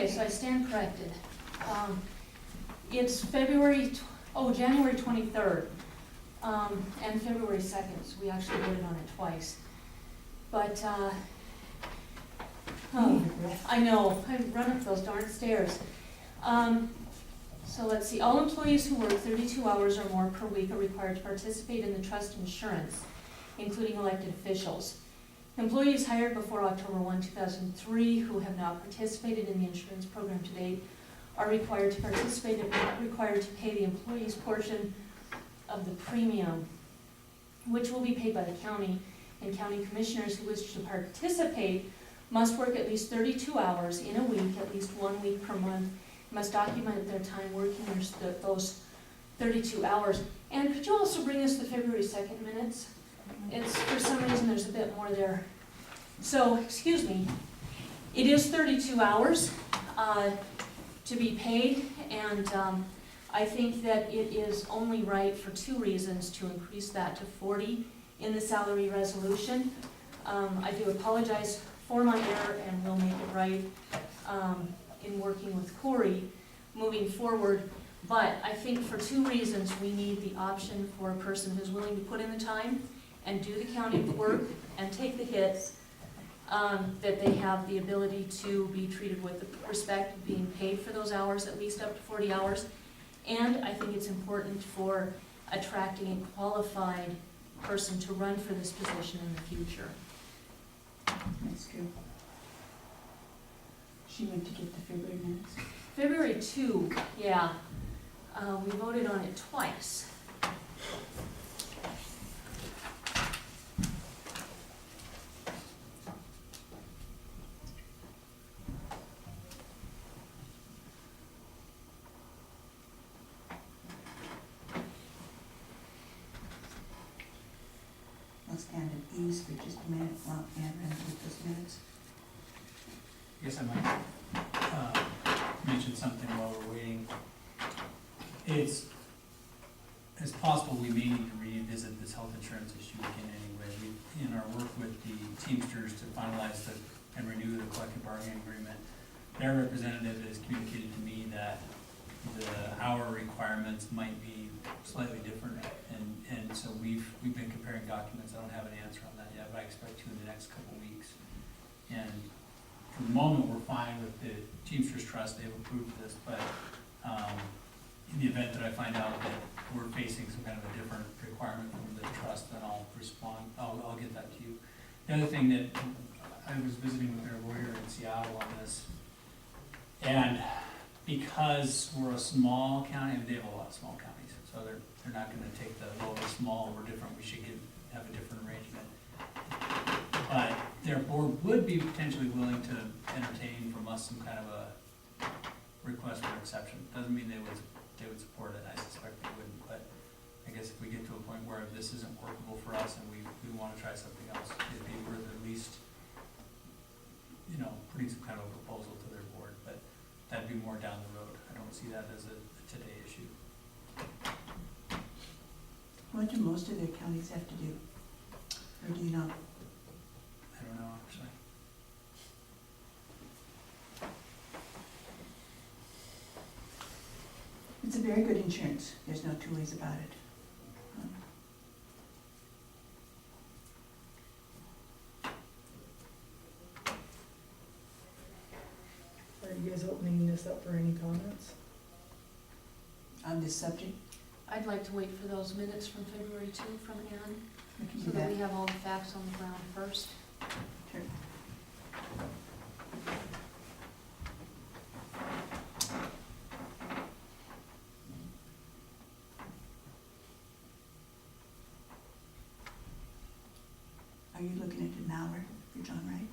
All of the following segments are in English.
so I stand corrected. It's January 23rd, and February 2nd, so we actually voted on it twice. But, I know, I run up those darn stairs. So let's see, all employees who work 32 hours or more per week are required to participate in the trust insurance, including elected officials. Employees hired before October 1, 2003 who have not participated in the insurance program to date are required to participate and not required to pay the employee's portion of the premium, which will be paid by the county, and county commissioners who wish to participate must work at least 32 hours in a week, at least 1 week per month, must document their time working those 32 hours. And could you also bring us the February 2nd minutes? It's, for some reason, there's a bit more there. So, excuse me, it is 32 hours to be paid, and I think that it is only right for two reasons to increase that to 40 in the salary resolution. I do apologize for my error, and we'll make it right in working with Corey moving forward. But I think for two reasons, we need the option for a person who's willing to put in the time and do the county work and take the hits, that they have the ability to be treated with the respect of being paid for those hours, at least up to 40 hours. And I think it's important for attracting a qualified person to run for this position in the future. That's true. She went to get the February minutes. February 2, yeah. We voted on it twice. I'll stand at ease for just a minute while Ann runs with those minutes. I guess I might mention something while we're waiting. It's possible we may need to revisit this health insurance issue again anyway. In our work with the Teamsters to finalize and renew the collective bargaining agreement, their representative has communicated to me that the hour requirements might be slightly different, and so we've been comparing documents. I don't have an answer on that yet, but I expect to in the next couple of weeks. And for the moment, we're fine with the Teamsters Trust. They've approved this, but in the event that I find out that we're facing some kind of a different requirement from the trust, then I'll respond. I'll get that to you. The other thing that I was visiting with their lawyer in Seattle on this, and because we're a small county, and they have a lot of small counties, so they're not going to take the, well, we're small, we're different, we should have a different arrangement. But their board would be potentially willing to entertain from us some kind of a request for exception. Doesn't mean they would support it. I suspect they wouldn't, but I guess if we get to a point where this isn't workable for us and we want to try something else, it'd be worth at least, putting some kind of a proposal to their board. But that'd be more down the road. I don't see that as a today issue. What do most of their counties have to do? Or do you know? I don't know, actually. It's a very good insurance. There's no two ways about it. Are you guys opening this up for any comments? On this subject, I'd like to wait for those minutes from February 2 from Ann, we can so do that that. we have all the facts on the ground first. Sure. Are you looking at an hour for John Wright?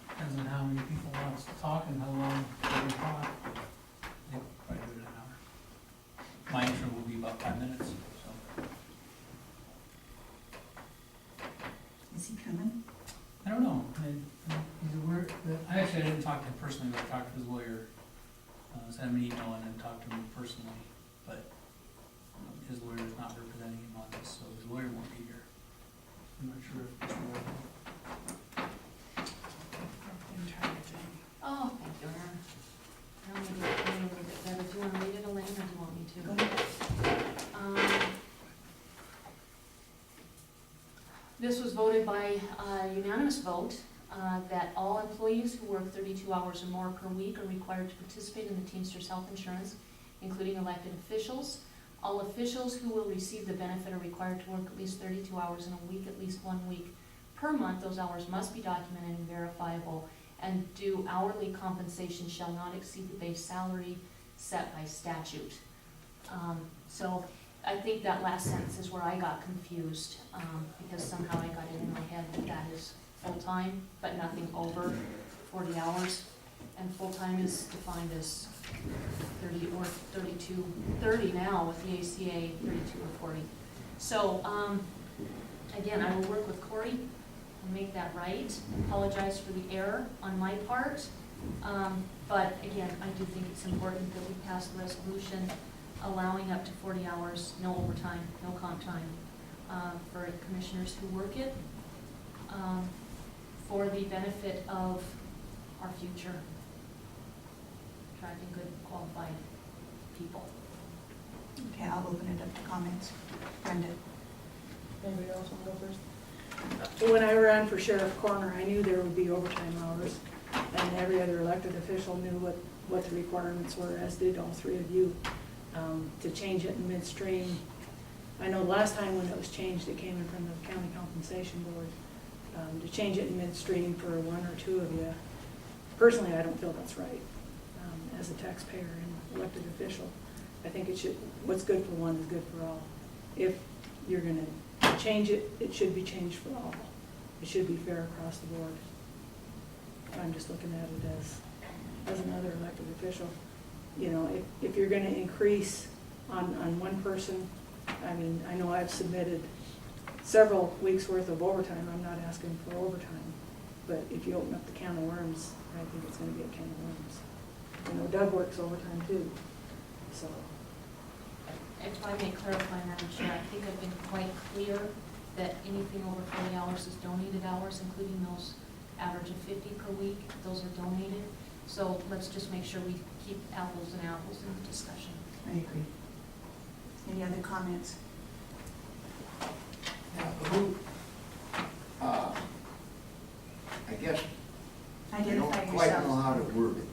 Depends on how many people want us to talk and how long they talk. They probably do it an hour. My intro will be about 5 minutes, so. Is he coming? I don't know. I actually didn't talk to him personally, but I talked to his lawyer. Sent him an email and then talked to him personally, but his lawyer's not representing him on this, so his lawyer won't be here. I'm not sure if his lawyer will. was voted by unanimous vote that all employees who work 32 hours or more per week are required to participate in the Teamsters health insurance, including elected officials. All officials who will receive the benefit are required to work at least 32 hours in a week, at least 1 week per month. Those hours must be documented and verifiable, and due hourly compensation shall not exceed the base salary set by statute. So I think that last sentence is where I got confused, because somehow I got it in my head that that is full-time, but nothing over 40 hours. And full-time is defined as 30 or 32, 30 now with the ACA, 32 or 40. So, again, I will work with Corey and make that right. Apologize for the error on my part. But again, I do think it's important that we pass the resolution allowing up to 40 hours, no overtime, no comp time, for commissioners who work it, for the benefit of our future, attracting good qualified people. Okay, I'll open it up to comments. Brenda? Anybody else want to go first? When I ran for sheriff coroner, I knew there would be overtime hours, and every other elected official knew what the requirements were, as did all three of you. To change it in midstream, I know last time when it was changed, it came in from the county compensation board. To change it in midstream for one or two of you, personally, I don't feel that's right. As a taxpayer and elected official, I think it should, what's good for one is good for all. If you're gonna change it, it should be changed for all. It should be fair across the board. I'm just looking at it as another elected official. You know, if you're gonna increase on one person, I mean, I know I've submitted several weeks' worth of overtime. I'm not asking for overtime. But if you open up the can of worms, I think it's gonna be a can of worms. You know, Doug works overtime too, so. If I may clarify, Madam Chair, I think I've been quite clear that anything over 40 hours is donated hours, including those average of 50 per week. Those are donated. So let's just make sure we keep apples and apples in the discussion. I agree. Any other comments? I guess I don't Identify quite know yourself. how to word it.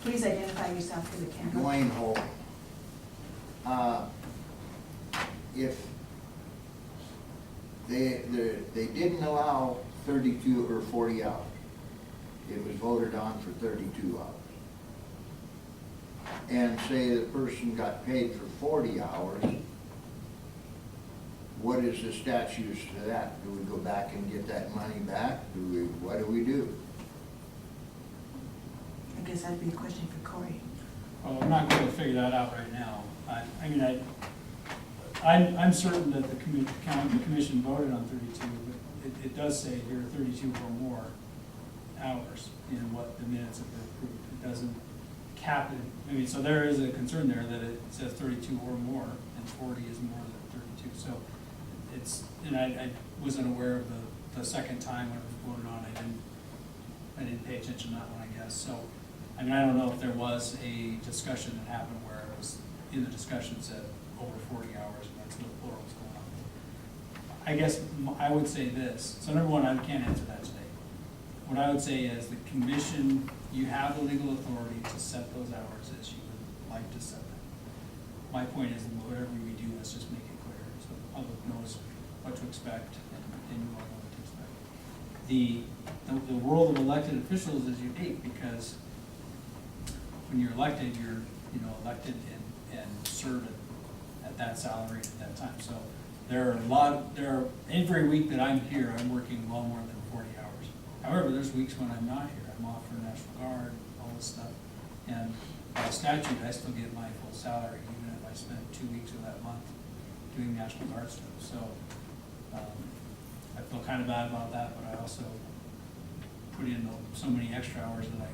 Please identify yourself for the camera. Dwayne Holt. If they didn't allow 32 or 40 hours, it was voted on for 32 hours. And say the person got paid for 40 hours, what is the statute to that? Do we go back and get that money back? What do we do? I guess that'd be a question for Corey. Well, I'm not going to figure that out right now. I'm certain that the commission voted on 32, but it does say here 32 or more hours in what the minutes have been approved. It doesn't cap it. I mean, so there is a concern there that it says 32 or more, and 40 is more than 32. So it's, and I wasn't aware of the second time when it was voted on. I didn't pay attention to that one, I guess. So, I mean, I don't know if there was a discussion that happened where it was, in the discussion said over 40 hours, and that's what the plural was going on. I guess I would say this. So number one, I can't answer that today. What I would say is the commission, you have the legal authority to set those hours as you would like to set them. My point is, whatever we do, let's just make it clear so the public knows what to expect and you all know what to expect. The world of elected officials is unique because when you're elected, you're elected and serve at that salary at that time. So every week that I'm here, I'm working well more than 40 hours. However, there's weeks when I'm not here. I'm off for National Guard, all this stuff. And by statute, I still get my full salary, even if I spend 2 weeks of that month doing National Guard stuff. So I feel kind of bad about that, but I also put in so many extra hours that I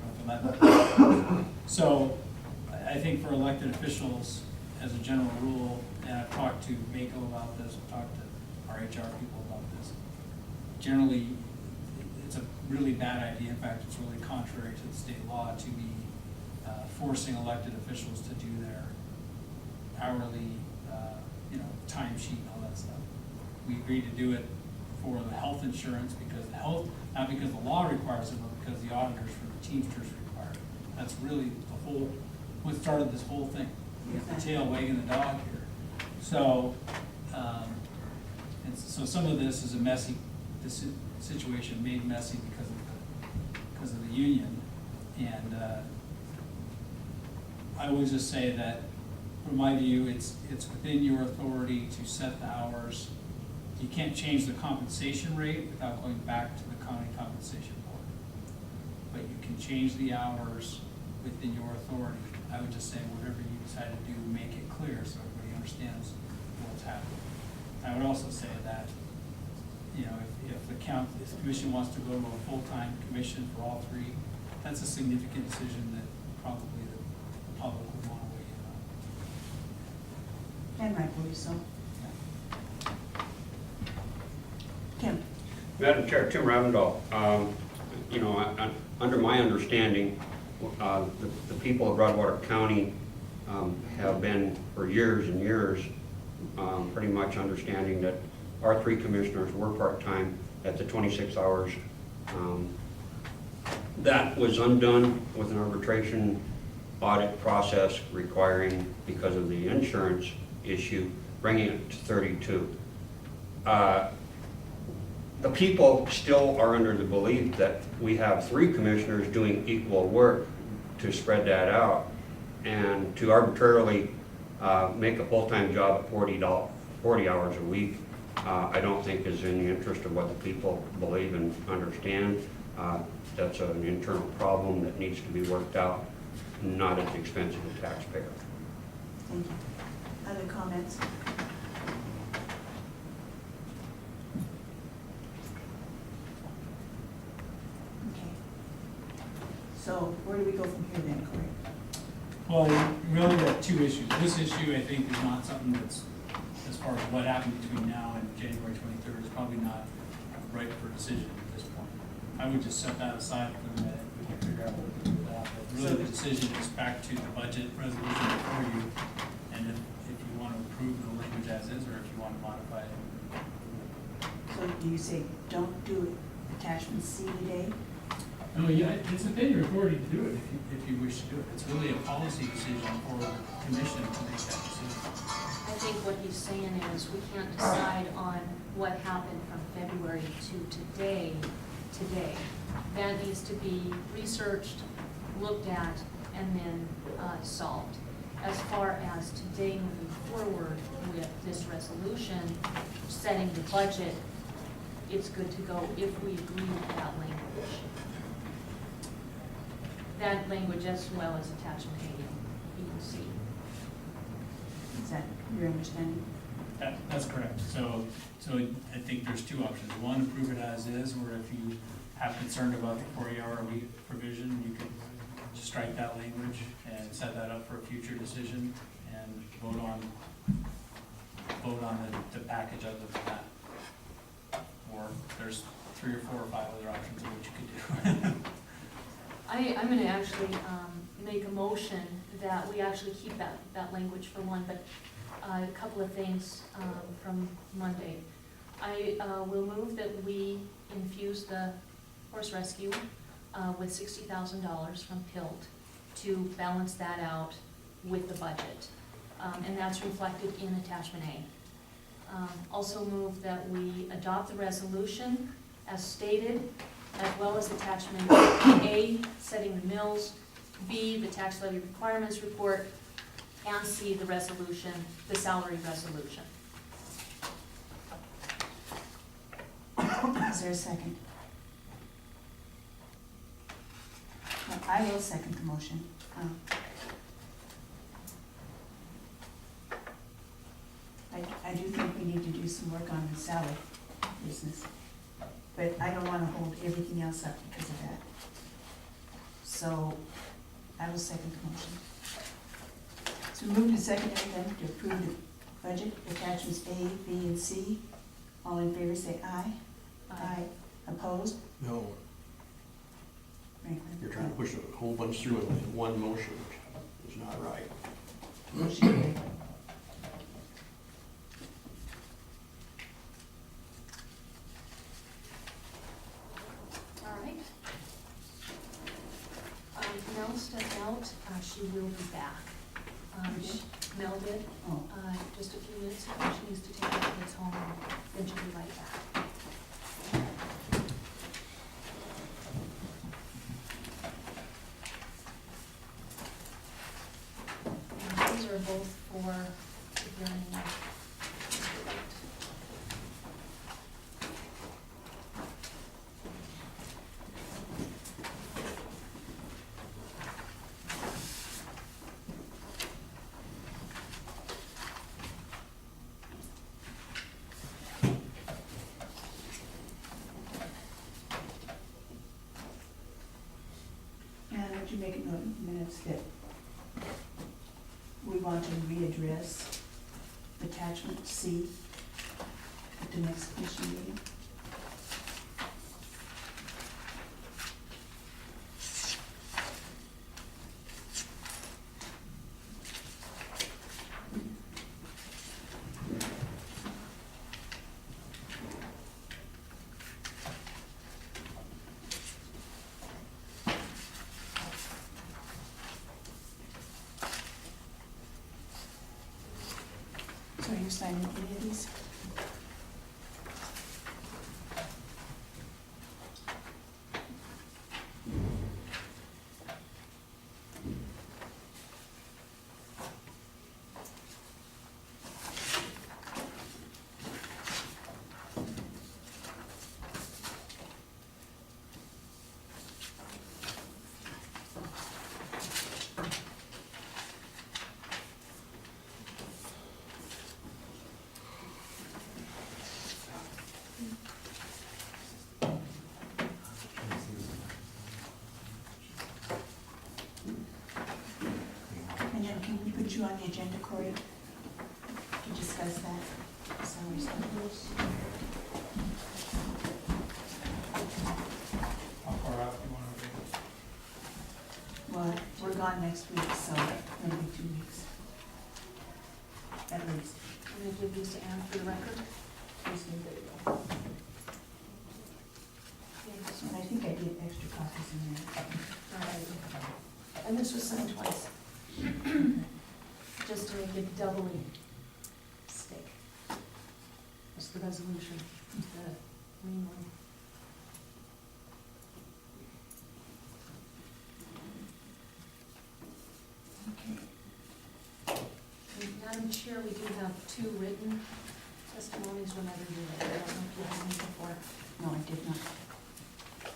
don't feel that bad. So I think for elected officials, as a general rule, and I've talked to Mako about this, I've talked to our HR people about this, generally, it's a really bad idea. In fact, it's really contrary to the state law to be forcing elected officials to do their hourly, timesheet and all that stuff. we agreed to do it for the health insurance because not because the law requires it, but because the auditors for the Teamsters require it. That's really what started this whole thing. The tail wagging the dog here. So, and so some of this is a messy, this situation made messy because of the union. And I always just say that, from my view, it's within your authority to set the hours. You can't change the compensation rate without going back to the county compensation board. But you can change the hours within your authority. I would just say whatever you decide to do, make it clear so everybody understands what's happening. I would also say that, you know, if the commission wants to go to a full-time commission for all three, that's a significant decision that probably the public would want to weigh in on. And rightfully so. Tim? Madam Chair, Tim Ravendall. You know, under my understanding, the people of Broadwater County have been for years and years pretty much understanding that our three commissioners were part-time at the 26 hours. That was undone with an arbitration audit process requiring, because of the insurance issue, bringing it to 32. The people still are under the belief that we have three commissioners doing equal work to spread that out, and to arbitrarily make a full-time job at 40 hours a week, I don't think is in the interest of what the people believe and understand. That's an internal problem that needs to be worked out, not at the expense of the taxpayer. Thank you. Other comments? Okay. So where do we go from here then, Corey? Well, we really got two issues. This issue, I think, is not something that's, as far as what happened between now and January 23rd, is probably not right for a decision at this point. I would just set that aside for the minute. We can figure out what to do with that. But really, the decision is back to the budget resolution before you, and if you want to approve the language as is, or if you want to modify it. So do you say, don't do attachment C today? No, yeah, it's within your authority to do it if you wish to do it. It's really a policy decision for the commission to make that decision. I think what he's saying is we can't decide on what happened from February to today. That needs to be researched, looked at, and then solved. As far as today moving forward with this resolution, setting the budget, it's good to go if we agree with that language. That language as well as attachment A and C. Is that your understanding? That's correct. So I think there's two options. One, approve it as is, or if you have concern about the 40-hour-a-week provision, you could just strike that language and set that up for a future decision and vote on the package other than that. Or there's 3 or 4 or 5 other options of what you could do. I'm gonna actually make a motion that we actually keep that language for one, but a couple of things from Monday. I will move that we infuse the horse rescue with $60,000 from PILT to balance that out with the budget. And that's reflected in attachment A. Also move that we adopt the resolution as stated, as well as attachment A, setting the mills, B, the tax levy requirements report, and C, the resolution, the salary resolution. Is there a second? Well, I will second the motion. I do think we need to do some work on the salary business, but I don't want to hold everything else up because of that. So I will second the motion. So move to second then to approve the budget attachments A, B, and C. All in favor say aye. Aye. Opposed? No, Franklin? you're trying to push a whole bunch through in one motion, which is not right. Motion carried. she will be back. Mel did, Oh, just a few minutes ago, she needs to take her kids home, and then she'll be right back. And these are both for the hearing of Mr. Wright. and would you make a note in the minutes that we want to readdress attachment C at the next commission meeting? So are you signing any of these? And then can we put you on the agenda, Corey, to discuss that salary stuff? How far out do you want to Well, we're gone next week, so maybe 2 weeks. At least. I'm gonna give these to Anne for the record. Please do. And I think I did extra copies in there. Alright. And this was signed twice. Just to make it doubly stick. That's the resolution, the green one. Okay. And Madam Chair, we do have 2 written testimonies whenever you're ready. I don't know if you have any before. No, I did not.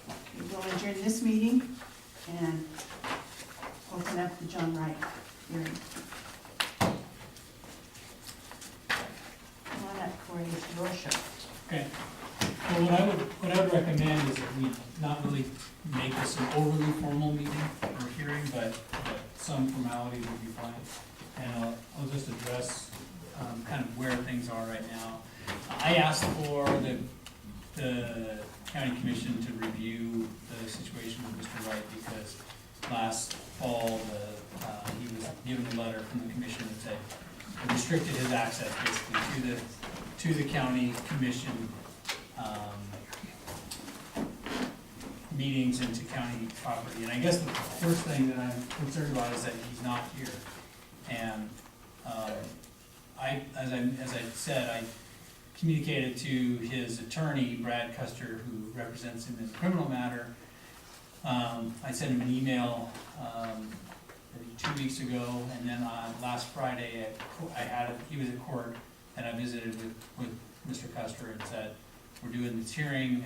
Okay, we'll adjourn this meeting and open up the John Wright hearing. Come on up, Corey, it's your show. Okay. Well, what I would recommend is that we not really make this an overly formal meeting or hearing, but some formality would be fine. And I'll just address, kind of where things are right now. I asked for the county commission to review the situation with Mr. Wright because last fall, he was given a letter from the commission that said, it restricted his access basically to the county commission, meetings into county property. And I guess the first thing that I'm concerned about is that he's not here. And, as I said, I communicated to his attorney, Brad Custer, who represents him in the criminal matter. I sent him an email, maybe 2 weeks ago, and then on last Friday, he was at court, and I visited with Mr. Custer and said, we're doing this hearing,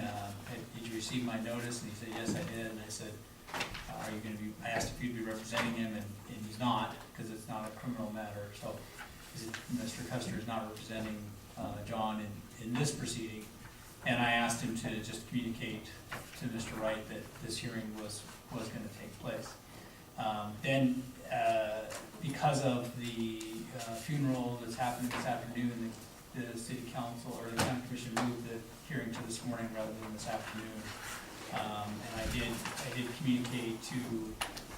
did you receive my notice? And he said, yes, I did. And I said, are you gonna be, I asked if you'd be representing him, and he's not, because it's not a criminal matter. So Mr. Custer is not representing John in this proceeding. And I asked him to just communicate to Mr. Wright that this hearing was gonna take place. Then, because of the funeral that's happening this afternoon, the city council or the county commission moved the hearing to this morning rather than this afternoon. And I did communicate to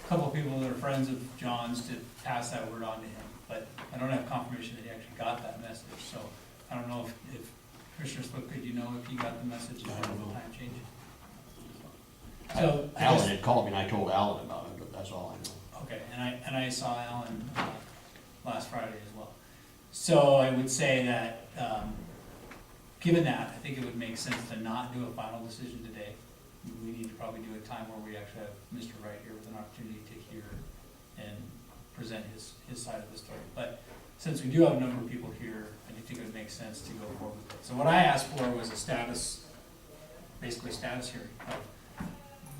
a couple of people that are friends of John's to pass that word on to him, but I don't have confirmation that he actually got that message, so I don't know if Commissioner Slipka, do you know if he got the message I about don't the know. time change? So, Alan had called me and I told Alan about it, but that's all I know. Okay, and I saw Alan last Friday as well. So I would say that, given that, I think it would make sense to not do a final decision today. We need to probably do a time where we actually have Mr. Wright here with an opportunity to hear and present his side of the story. But since we do have a number of people here, I do think it would make sense to go forward with it. So what I asked for was a status, basically a status hearing of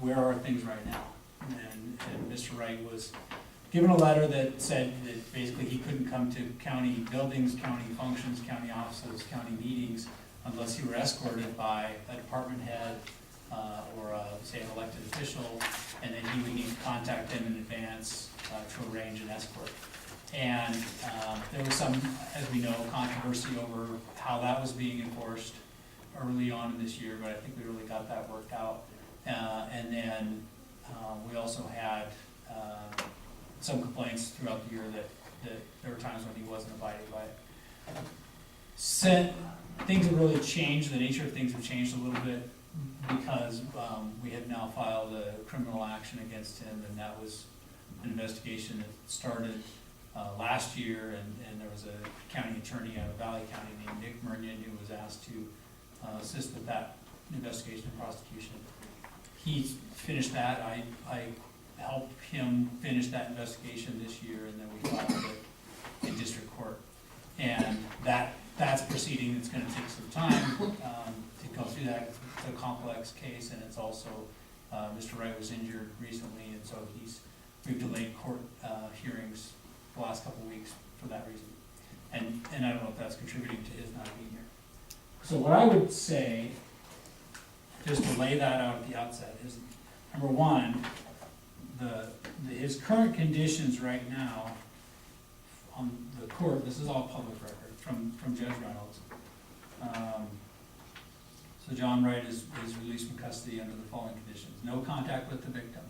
where are things right now. And Mr. Wright was given a letter that said that basically he couldn't come to county buildings, county functions, county offices, county meetings unless he were escorted by a department head or say an elected official, and then he would need to contact them in advance to arrange an escort. And there was some, as we know, controversy over how that was being enforced early on in this year, but I think we really got that worked out. And then we also had some complaints throughout the year that there were times when he wasn't abiding by it. Things have really changed, the nature of things have changed a little bit because we have now filed a criminal action against him, and that was an investigation that started last year, and there was a county attorney out of Valley County named Nick Murnion who was asked to assist with that investigation and prosecution. He finished that. I helped him finish that investigation this year, and then we filed it in district court. And that's a proceeding that's gonna take some time to go through that. It's a complex case, and it's also, Mr. Wright was injured recently, and so we've delayed court hearings the last couple of weeks for that reason. And I don't know if that's contributing to his not being here. So what I would say, just to lay that out at the outset, is number one, his current conditions right now on the court, this is all public record from Judge Reynolds. So John Wright is released from custody under the following conditions: no contact with the victim,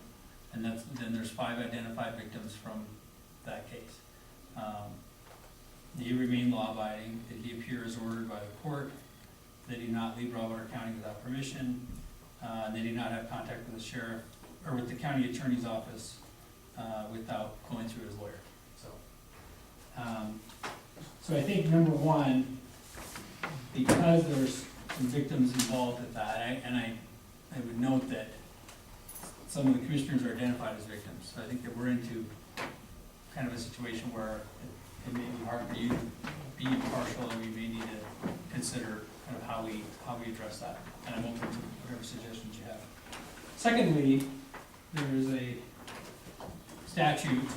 and then there's 5 identified victims from that case. That he remain law-abiding, that he appear as ordered by the court, that he not leave Broadwater County without permission, that he not have contact with the sheriff or with the county attorney's office without going through his lawyer. So I think number one, because there's some victims involved with that, I would note that some of the commissioners are identified as victims. So I think that we're into kind of a situation where it may be hard for you to be impartial, and we may need to consider kind of how we address that. And I'm open to whatever suggestions you have. Secondly, there is a statute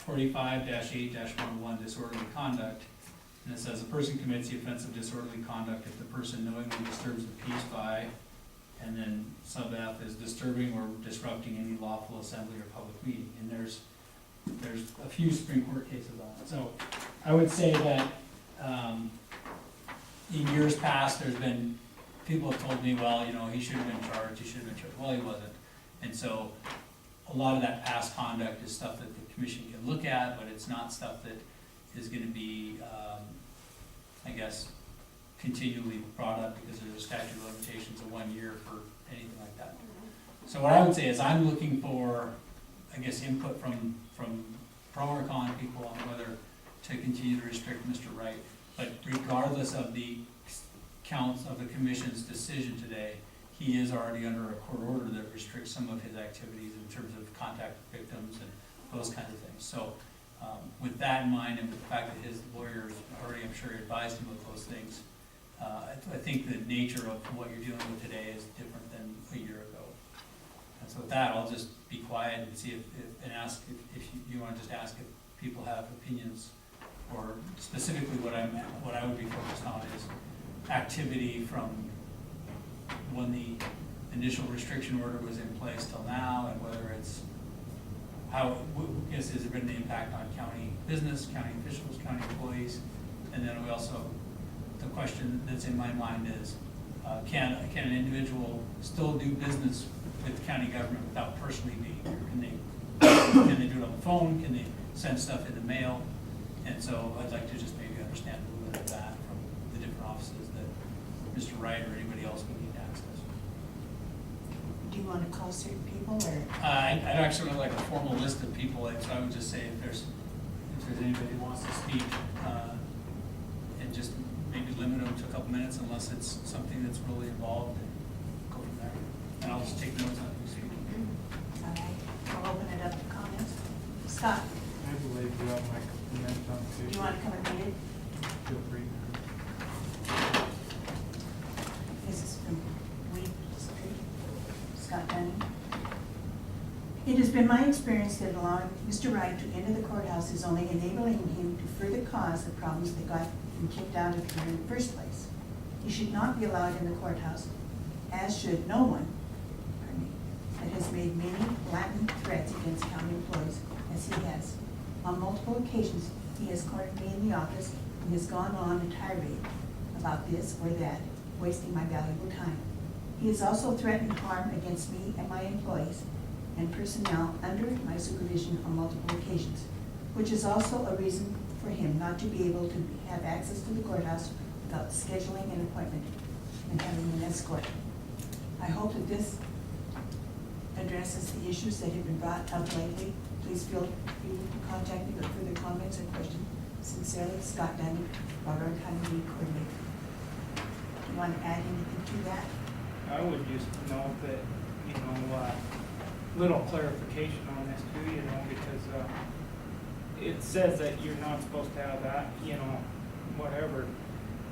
45-8-11, disorderly conduct, and it says a person commits the offense of disorderly conduct if the person knowingly disturbs the peace by, and then sub F is disturbing or disrupting any lawful assembly or public meeting. And there's a few Supreme Court cases on it. So I would say that in years past, there's been, people have told me, well, he should have been charged, Well, he wasn't. And so a lot of that past conduct is stuff that the commission can look at, but it's not stuff that is gonna be, I guess, continually brought up because there's a statute of limitations of 1 year for anything like that. So what I would say is I'm looking for, I guess, input from pro or con people on whether to continue to restrict Mr. Wright. But regardless of the counts of the commission's decision today, he is already under a court order that restricts some of his activities in terms of contact with victims and those kinds of things. So with that in mind, and with the fact that his lawyers already, I'm sure, advised him of those things, I think the nature of what you're dealing with today is different than a year ago. And so with that, I'll just be quiet and see and ask if you want to just ask if people have opinions, or specifically what I would be focused on is activity from when the initial restriction order was in place till now, and whether it's has there been an impact on county business, county officials, county employees, and then we also, the question that's in my mind is, can an individual still do business with the county government without personally being here? Can they do it on the phone? Can they send stuff in the mail? And so I'd like to just maybe understand a little bit of that from the different offices that Mr. Wright or anybody else would need access. Do you want to want to call certain people, or? I'd actually like a formal list of people, so I would just say if there's anybody who wants to speak, and just maybe limit them to a couple minutes unless it's something that's really involved, and go from there. And I'll just take notes on who's speaking. All right, I'll open it up to comments. Scott, I believe you have my comment on do too. you want to come and read it? Feel free. This is from Weed Street, Scott Dunning. It has been my experience that allowing Mr. Wright to enter the courthouse is only enabling him to further cause the problems that got him kicked out of here in the first place. He should not be allowed in the courthouse, as should no one, pardon me, that has made many blatant threats against county employees, as he has. On multiple occasions, he has cornered me in the office and has gone on a tirade about this or that, wasting my valuable time. He has also threatened harm against me and my employees and personnel under my supervision on multiple occasions, which is also a reason for him not to be able to have access to the courthouse without scheduling an appointment and having an escort. I hope that this addresses the issues that have been brought up lately. Please feel free to contact me with further comments or questions. Sincerely, Scott Dunning, Water County Coordinator. Do you want to add anything to that? I would just note that, little clarification on this too, because it says that you're not supposed to have that, whatever.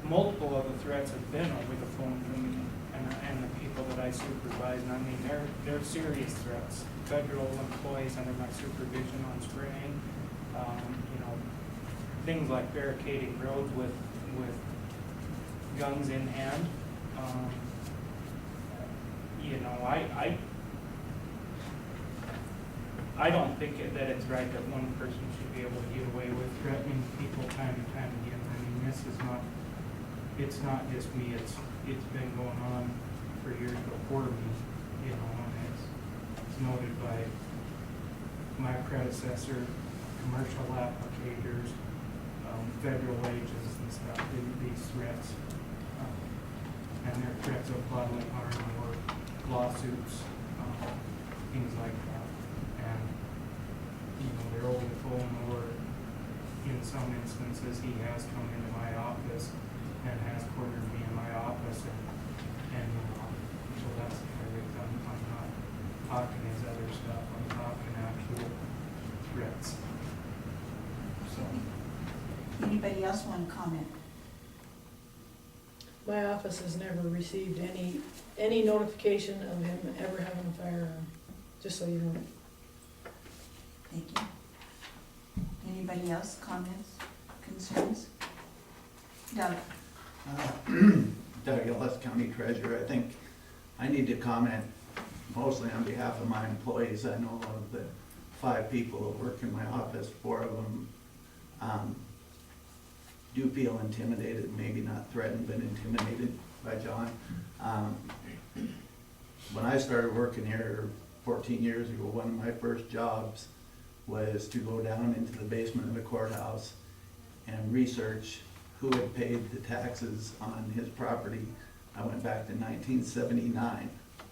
Multiple of the threats have been over the phone from me and the people that I supervise, and I mean, they're serious threats. Federal employees under my supervision on spraying, things like barricading roads with guns in hand. I don't think that it's right that one person should be able to get away with threatening people time and time again. I mean, it's not just me, it's been going on for years before me, and it's noted by my predecessor, commercial applicators, federal agents and stuff, these threats. And their threats of bodily harm or lawsuits, things like that. And, they're over the phone, or in some instances, he has come into my office and has cornered me in my office, and so that's the kind of thing. I'm not talking his other stuff, I'm talking actual threats. So, Anybody else want to comment? My office has never received any notification of him ever having a firearm, just so you know. Thank you. Anybody else, comments, concerns? Doug? Doug Ellis, County Treasurer. I think I need to comment mostly on behalf of my employees. I know of the 5 people that work in my office, 4 of them do feel intimidated, maybe not threatened, but intimidated by John. When I started working here 14 years ago, one of my first jobs was to go down into the basement of the courthouse and research who had paid the taxes on his property. I went back to 1979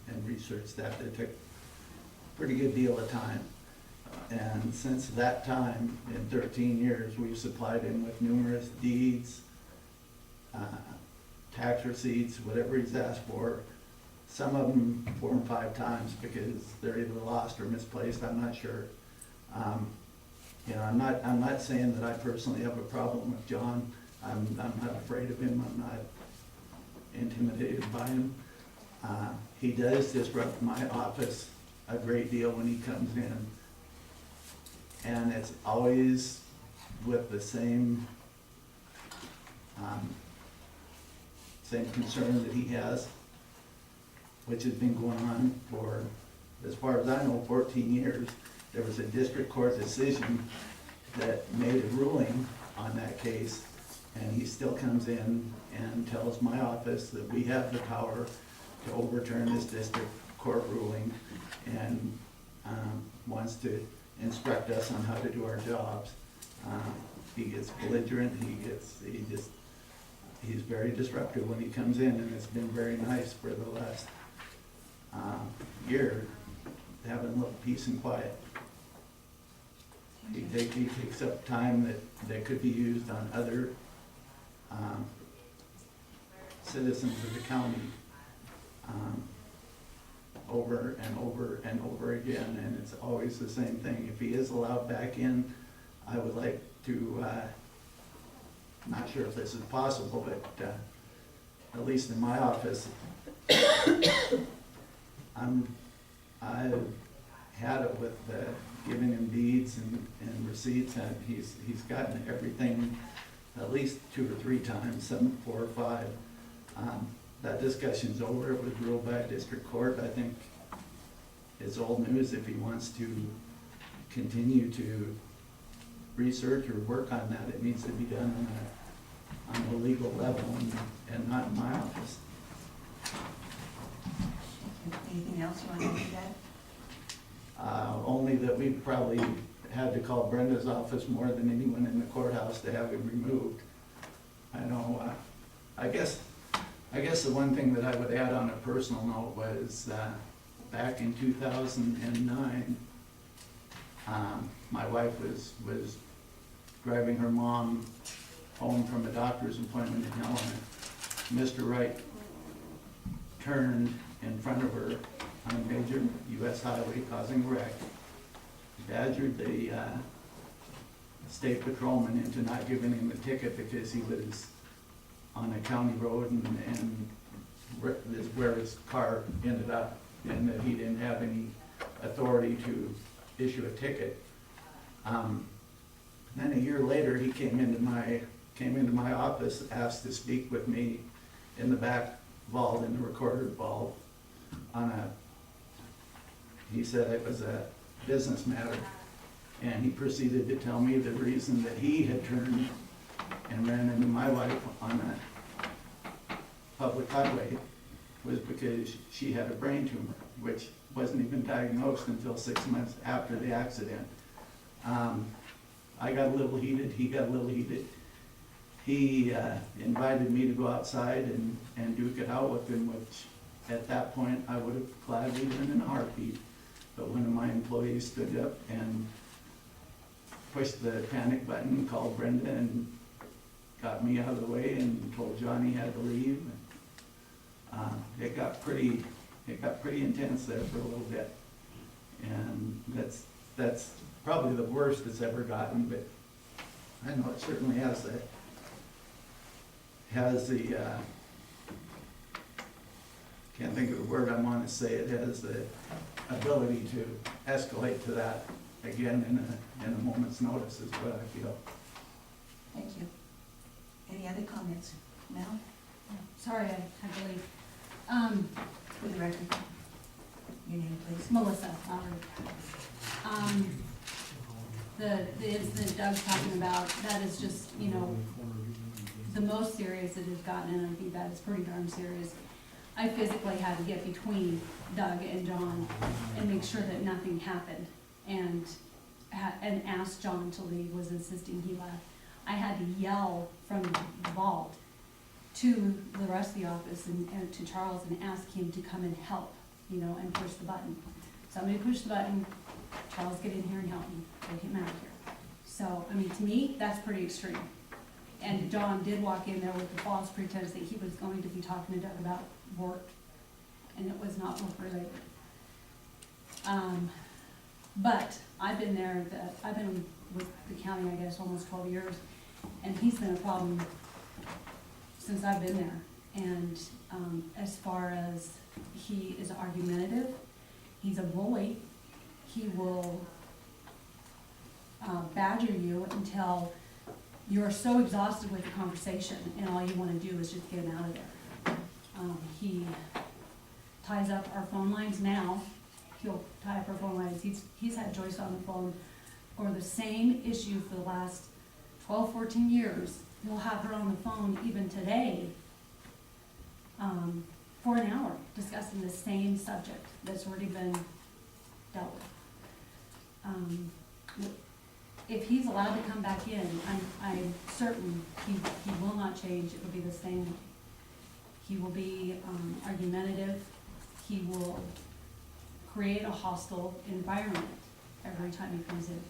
and researched that. It took a pretty good deal of time. And since that time, in 13 years, we've supplied him with numerous deeds, tax receipts, whatever he's asked for. Some of them 4 and 5 times because they're either lost or misplaced, I'm not sure. I'm not saying that I personally have a problem with John. I'm not afraid of him. I'm not intimidated by him. He does disrupt my office a great deal when he comes in. And it's always with the same concern that he has, which has been going on for, as far as I know, 14 years. There was a district court decision that made a ruling on that case, and he still comes in and tells my office that we have the power to overturn this district court ruling, and wants to instruct us on how to do our jobs. He gets belligerent, he's very disruptive when he comes in, and it's been very nice for the last year, having a little peace and quiet. He takes up time that could be used on other, citizens of the county, over and over and over again, and it's always the same thing. If he is allowed back in, I would like to, not sure if this is possible, but, at least in my office, I've had it with, giving him deeds and receipts, and he's gotten everything at least 2 or 3 times, some 4 or 5. That discussion's over, it was ruled by a district court. I think it's old news if he wants to continue to research or work on that. It needs to be done on a legal level and not in my office. Anything else you want to add to that? Only that we probably had to call Brenda's office more than anyone in the courthouse to have him removed. I know, I guess the one thing that I would add on a personal note was, back in 2009, my wife was driving her mom home from a doctor's appointment in Helena. Mr. Wright turned in front of her on a major US highway causing a wreck, badgered the state patrolman into not giving him a ticket because he was on a county road and is where his car ended up, and that he didn't have any authority to issue a ticket. Then a year later, he came into my office, asked to speak with me in the back vault, in the recorder vault, he said it was a business matter, and he proceeded to tell me the reason that he had turned and ran into my wife on a public highway was because she had a brain tumor, which wasn't even diagnosed until 6 months after the accident. I got a little heated, he got a little heated. He invited me to go outside and duke it out with him, which at that point I would have gladly done in a heartbeat. But one of my employees stood up and pushed the panic button, called Brenda, and got me out of the way and told John he had to leave. It got pretty intense there for a little bit, and that's probably the worst it's ever gotten. But I know it certainly has the can't think of the word I want to say. It has the ability to escalate to that again in a moment's notice, is what I feel. Thank you. Any other comments? Mel, Sorry, I had to leave. for the record, your name, please. Melissa Lowry. The incident Doug's talking about, that is just, the most serious it has gotten, and I think that is pretty darn serious. I physically had to get between Doug and John and make sure that nothing happened, and asked John to leave, was insisting he left. I had to yell from the vault to the rest of the office and to Charles and ask him to come and help, and push the button. Somebody pushed the button, Charles, get in here and help me, get him out of here. So, to me, that's pretty extreme. And John did walk in there with the false pretense that he was going to be talking to Doug about work, and it was not work related. But I've been there, I've been with the county, I guess, almost 12 years, and he's been a problem since I've been there. And as far as he is argumentative, he's a bully. He will badger you until you're so exhausted with the conversation and all you want to do is just get him out of there. He ties up our phone lines now. He'll tie up our phone lines. He's had Joyce on the phone for the same issue for the last 12, 14 years. He'll have her on the phone even today for an hour discussing the same subject that's already been dealt with. If he's allowed to come back in, I'm certain he will not change. It will be the same way. He will be argumentative. He will create a hostile environment every time he comes in.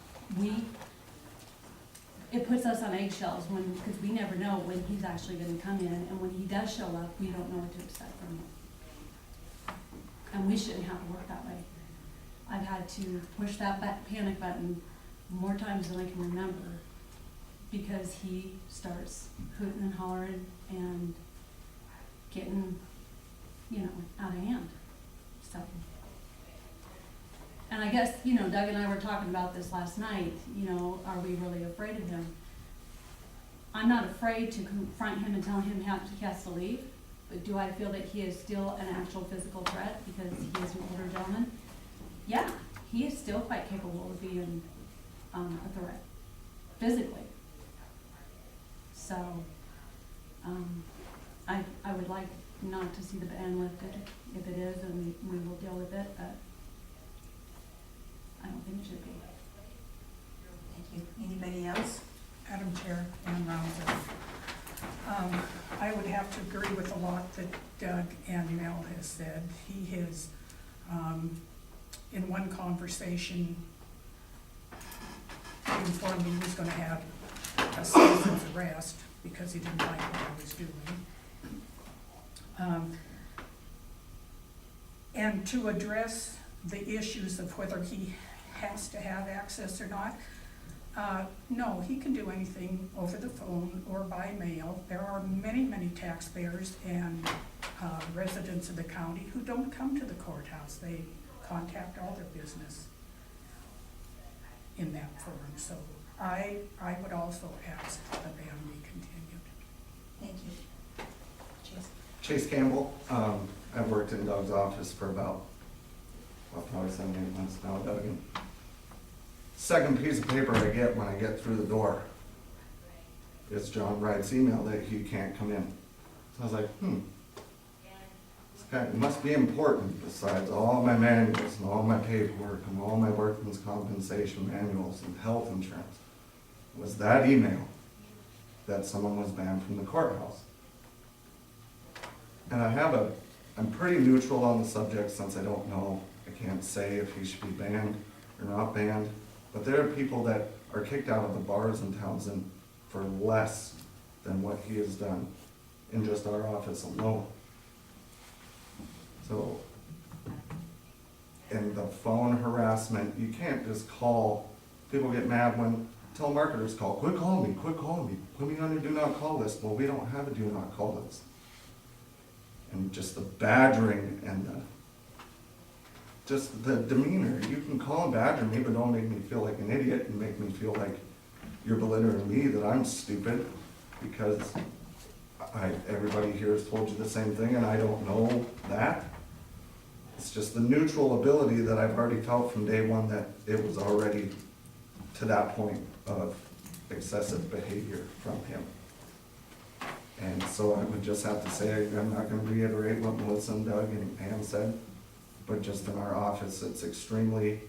It puts us on eggshells because we never know when he's actually gonna come in, and when he does show up, we don't know what to expect from him. And we shouldn't have to work that way. I've had to push that panic button more times than I can remember, because he starts hooting and hollering and getting, out of hand, so. And I guess, Doug and I were talking about this last night, are we really afraid of him? I'm not afraid to confront him and tell him he has to leave, but do I feel that he is still an actual physical threat because he is an older gentleman? Yeah, he is still quite capable of being a threat, physically. So, I would like not to see the ban lifted. If it is, then we will deal with it, but I don't think it should be. Thank you. Anybody else? Madam Chair, Ann Rouser. I would have to agree with a lot that Doug and Mel has said. He has, in one conversation, informed me he was gonna have a citizen's arrest because he didn't like what I was doing. And to address the issues of whether he has to have access or not, no, he can do anything over the phone or by mail. There are many, many taxpayers and residents of the county who don't come to the courthouse. They contact all their business in that forum. So I would also ask the ban be continued. Thank you. Chase? Chase Campbell. I've worked in Doug's office for about, probably 7 or 8 months now, Doug. And second piece of paper I get when I get through the door is John Wright's email that he can't come in. So I was like, this guy must be important besides all my manuals and all my paperwork and all my workman's compensation manuals and health insurance. It was that email that someone was banned from the courthouse. And I'm pretty neutral on the subject since I don't know. I can't say if he should be banned or not banned. But there are people that are kicked out of the bars in Townsend for less than what he has done in just our office alone. So, and the phone harassment, you can't just call. People get mad when telemarketers call, quit calling me, put me on your do not call list. Well, we don't have a do not call list. And just the badgering and just the demeanor. You can call and badger me, but don't make me feel like an idiot and make me feel like you're belittling me, that I'm stupid, because everybody here has told you the same thing and I don't know that. It's just the neutral ability that I've already felt from day one, that it was already to that point of excessive behavior from him. And so I would just have to say, I'm not gonna reiterate what Melissa and Doug and Pam said, but just in our office, it's extremely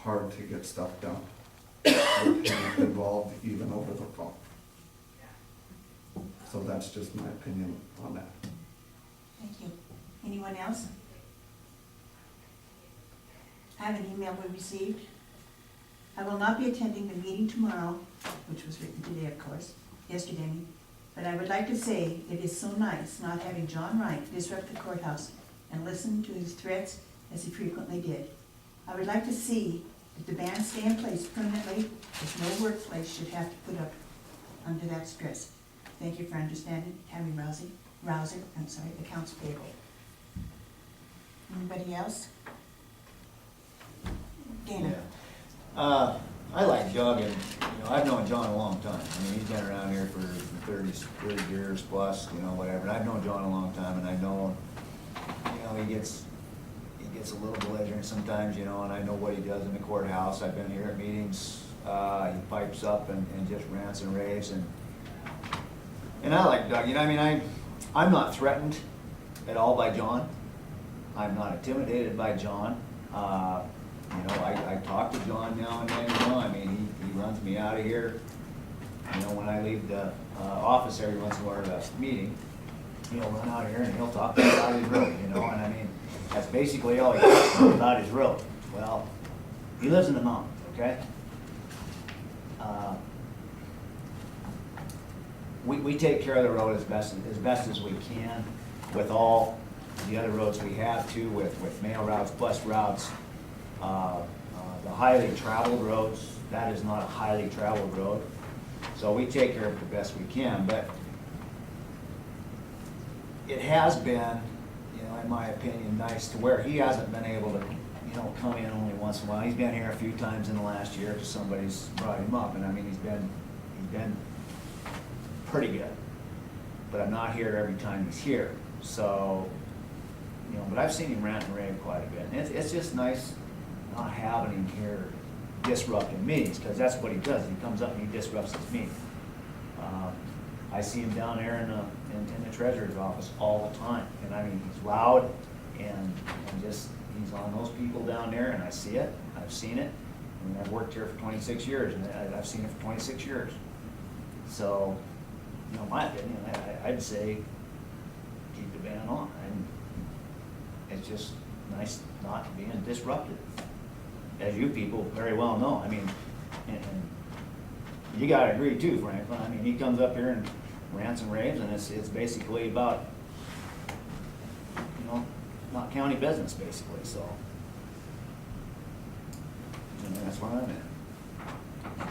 hard to get stuff done with him involved, even over the phone. So that's just my opinion on that. Thank you. Anyone else? I have an email we received. I will not be attending the meeting tomorrow, which was written today, of course, yesterday, I mean. But I would like to say it is so nice not having John Wright disrupt the courthouse and listen to his threats as he frequently did. I would like to see if the ban stay in place permanently, as no workplace should have to put up under that stress. Thank you for understanding. Tammy Rouser, Accounts Payable. Anybody else? Dana? Yeah. I like Doug, and, I've known John a long time. I mean, he's been around here for 30 years plus, whatever. And I've known John a long time, and I know, he gets a little belligerent sometimes, and I know what he does in the courthouse. I've been here at meetings. He pipes up and just rants and raves, and I like Doug. I'm not threatened at all by John. I'm not intimidated by John. I talk to John now and then, he runs me out of here. When I leave the office every once in a while, the meeting, he'll run out of here and he'll talk to me out of his room, and that's basically all he talks about is road. Well, he lives in the mountains, okay? We take care of the road as best as we can with all the other roads we have too, with mail routes, bus routes. The highly traveled roads, that is not a highly traveled road. So we take care of it the best we can, but it has been, in my opinion, nice to where he hasn't been able to, come in only once in a while. He's been here a few times in the last year because somebody's brought him up, and I mean, he's been pretty good. But I'm not here every time he's here, so, but I've seen him rant and rave quite a bit. And it's just nice not having him here disrupting meetings, because that's what he does. He comes up and he disrupts his meeting. I see him down there in the treasurer's office all the time, and I mean, he's loud and just, he's on those people down there, and I see it, I've seen it. I mean, I've worked here for 26 years, and I've seen it for 26 years. So, my opinion, I'd say keep the ban on, and it's just nice not being disrupted, as you people very well know. I mean, and you gotta agree too, Franklin. I mean, he comes up here and rants and raves, and it's basically about, not county business, basically, so. And that's where I'm at.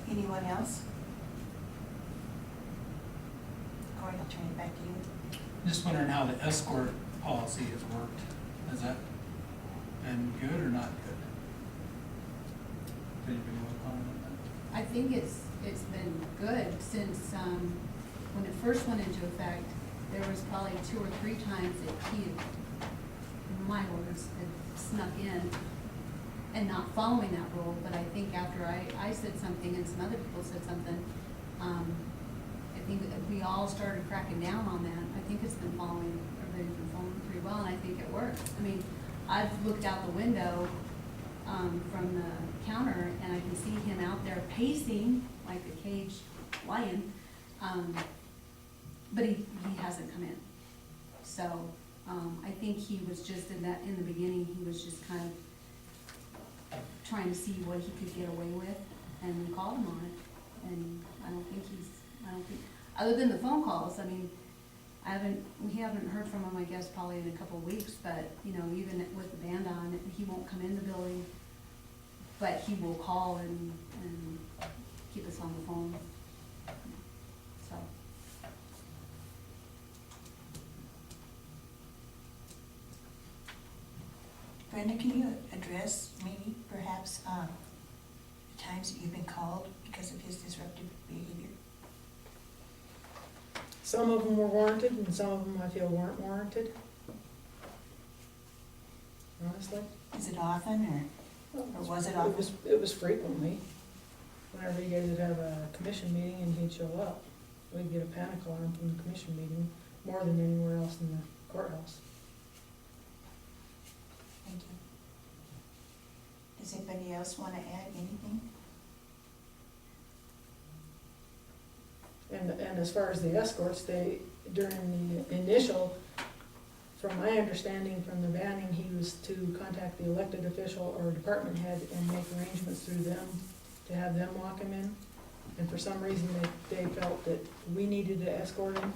Anyone else? Corey, I'll turn it back to you. Just wondering how the escort policy has worked. Has that been good or not good? Does anybody want to comment on that? I think it's been good since, when it first went into effect, there was probably 2 or 3 times that he had, in my words, had snuck in and not following that rule. But I think after I said something and some other people said something, I think that we all started cracking down on that. I think it's been everybody's been following pretty well, and I think it works. I mean, I've looked out the window from the counter, and I can see him out there pacing like a caged lion, but he hasn't come in. So I think he was just in the beginning, he was just kind of trying to see what he could get away with, and we called him on it. And I don't think other than the phone calls, I mean, we haven't heard from him, I guess, probably in a couple of weeks, but, even with the band on, he won't come in the building, but he will call and keep us on the phone, so. Brenda, can you address maybe perhaps the times that you've been called because of his disruptive behavior? Some of them were warranted, and some of them I feel weren't warranted. Honestly. Is it often, or was it often? It was frequently. Whenever you guys would have a commission meeting and he'd show up, we'd get a panic alarm from the commission meeting, more than anywhere else in the courthouse. Thank you. Does anybody else want to add anything? And as far as the escorts, during the initial, from my understanding from the banning, he was to contact the elected official or department head and make arrangements through them to have them walk him in. And for some reason, they felt that we needed to escort him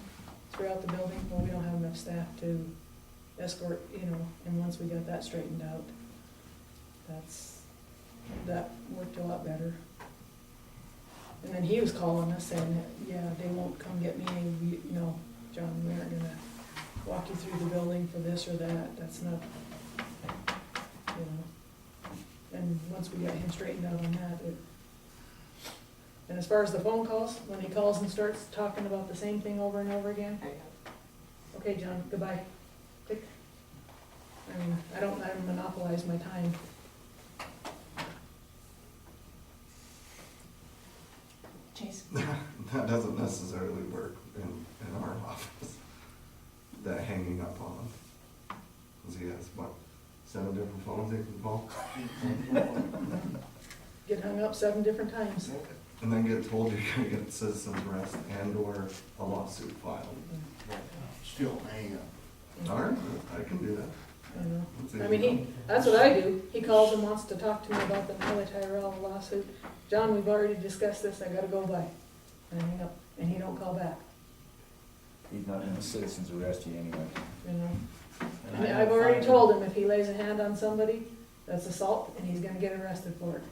throughout the building. Well, we don't have enough staff to escort, and once we got that straightened out, that worked a lot better. And then he was calling us saying that, yeah, they won't come get me, no, John, we aren't gonna walk you through the building for this or that, that's not, And once we got him straightened out on that, and as far as the phone calls, when he calls and starts talking about the same thing over and over again, okay, John, goodbye. Click. I mean, I don't monopolize my time. Chase? That doesn't necessarily work in our office, that hanging up on him. Because he has, 7 different phones he can call? Get hung up 7 different times. And then get told you're gonna get citizen's arrest and/or a lawsuit filed. Still hang up. All right, I can do that. You know? Let's see. I mean, that's what I do. He calls and wants to talk to me about the Miley Tyrell lawsuit. John, we've already discussed this, I gotta go by. And hang up, and he don't call back, He's not gonna citizens arrest you anyway. you know? And And I I've don't already find- told him if he lays a hand on somebody, that's assault, and he's gonna get arrested for it.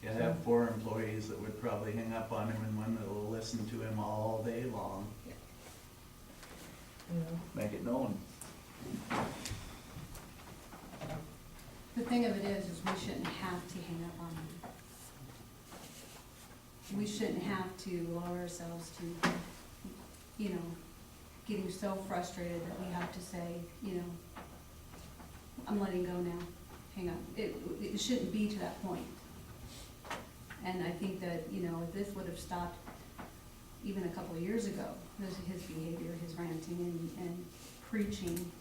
You have 4 employees that would probably hang up on him and one that will listen to him all day long. You know? Make it known. The thing of it is we shouldn't have to hang up on them. We shouldn't have to allow ourselves to, you know, getting so frustrated that we have to say, you know, I'm letting go now, hang on. It shouldn't be to that point. And I think that, you know, if this would have stopped even a couple of years ago, his behavior, his ranting and preaching,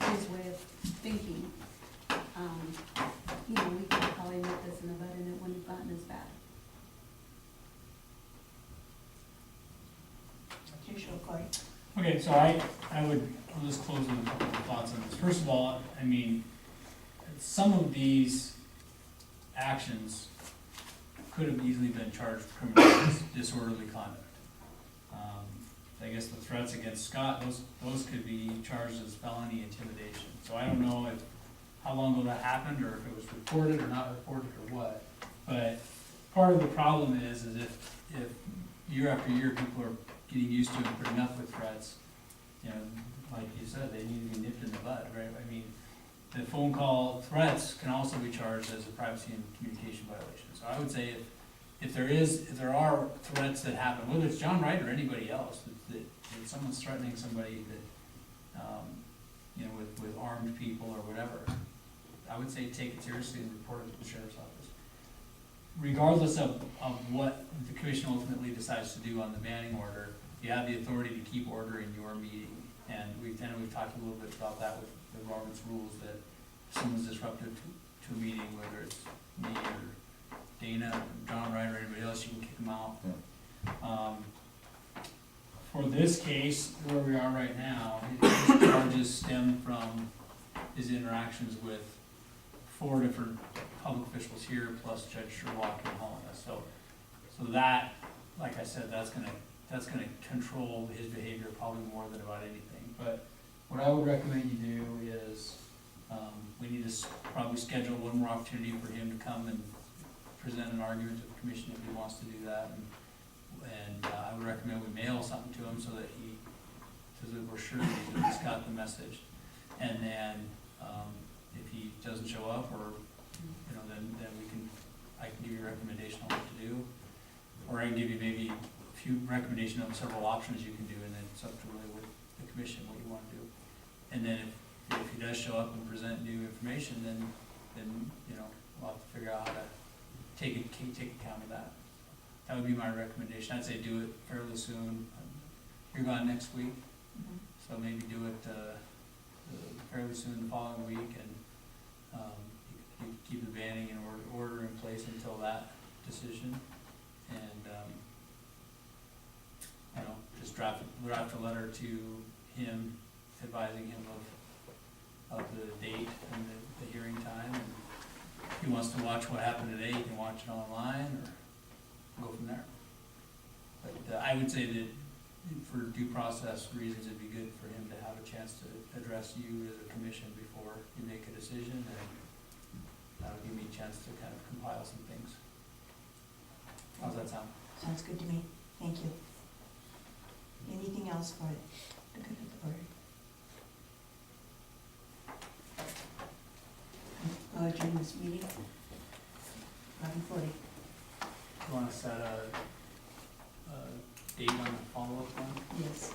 his way of thinking, you know, we could probably nip this in the bud and it wouldn't have gotten as bad. It's your show, Cory. Okay, so I'll just close with a couple of thoughts on this. First of all, I mean, some of these actions could have easily been charged with criminal disorderly conduct. I guess the threats against Scott, those could be charged as felony intimidation. So I don't know how long ago that happened, or if it was reported or not reported or what. But part of the problem is if year after year people are getting used to and putting up with threats, you know, like you said, they need to be nipped in the bud, right? I mean, the phone call threats can also be charged as a privacy and communication violation. So I would say if there are threats that happen, whether it's John Wright or anybody else, that someone's threatening somebody that, you know, with armed people or whatever, I would say take it seriously and report it to the sheriff's office. Regardless of what the commission ultimately decides to do on the banning order, you have the authority to keep order in your meeting. And we've talked a little bit about that with the Robert's rules, that if someone's disruptive to a meeting, whether it's me or Dana, or John Wright, or anybody else, you can kick them out. For this case, where we are right now, his charges stem from his interactions with 4 different public officials here, plus Judge Sherlock in Helena. So that, like I said, that's gonna control his behavior probably more than about anything. But what I would recommend you do is, we need to probably schedule one more opportunity for him to come and present an argument to the commission if he wants to do that. And I would recommend we mail something to him so that we're sure that he's got the message. And then, if he doesn't show up, or, you know, then I can give you a recommendation on what to do. Or I can give you maybe a few recommendations on several options you can do, and then it's up to really with the commission what you want to do. And then if he does show up and present new information, then you know, we'll have to figure out how to take account of that. That would be my recommendation. I'd say do it fairly soon. You're gone next week, so maybe do it fairly soon the following week, and you keep the banning in order in place until that decision. And you know, just draft a letter to him advising him of the date and the hearing time. And if he wants to watch what happened today, he can watch it online or go from there. But I would say that for due process reasons, it'd be good for him to have a chance to address you as a commission before you make a decision, and that'll give me a chance to kind of compile some things. How's that sound? Sounds good to me, thank you. Anything else for the good of the order? I'll adjourn this meeting. 11:40. You wanna set a date on the follow-up one? Yes.